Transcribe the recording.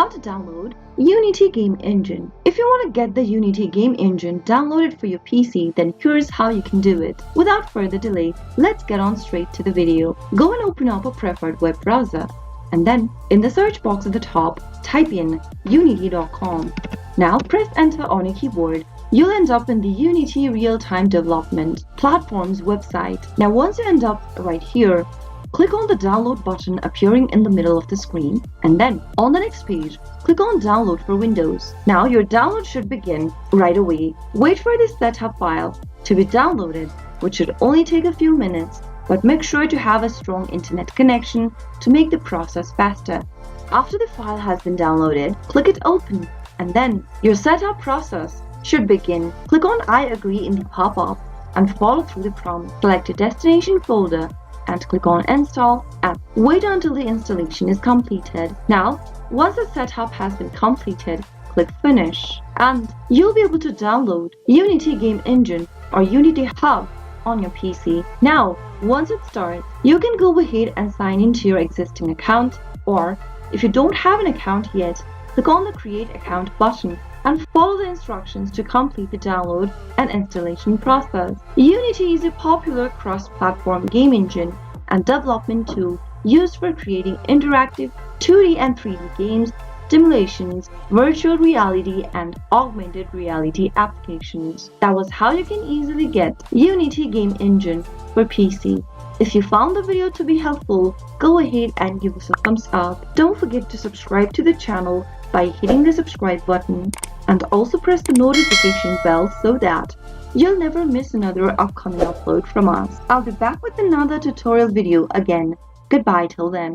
How to download Unity Game Engine. If you want to get the Unity Game Engine downloaded for your PC, then here's how you can do it. Without further delay, let's get on straight to the video. Go and open up a preferred web browser, and then in the search box at the top, type in unity.com. Now press enter on your keyboard. You'll end up in the Unity Real-Time Development Platform's website. Now once you end up right here, click on the download button appearing in the middle of the screen, and then on the next page, click on download for Windows. Now your download should begin right away. Wait for the setup file to be downloaded, which should only take a few minutes, but make sure to have a strong internet connection to make the process faster. After the file has been downloaded, click it open, and then your setup process should begin. Click on I agree in the pop-up and follow through the prompt. Select your destination folder and click on Install and wait until the installation is completed. Now, once the setup has been completed, click Finish and you'll be able to download Unity Game Engine or Unity Hub on your PC. Now, once it starts, you can go ahead and sign into your existing account, or if you don't have an account yet, click on the Create Account button and follow the instructions to complete the download and installation process. Unity is a popular cross-platform game engine and development tool used for creating interactive 2D and 3D games, simulations, virtual reality, and augmented reality applications. That was how you can easily get Unity Game Engine for PC. If you found the video to be helpful, go ahead and give us a thumbs up. Don't forget to subscribe to the channel by hitting the subscribe button, and also press the notification bell so that you'll never miss another upcoming upload from us. I'll be back with another tutorial video again. Goodbye till then.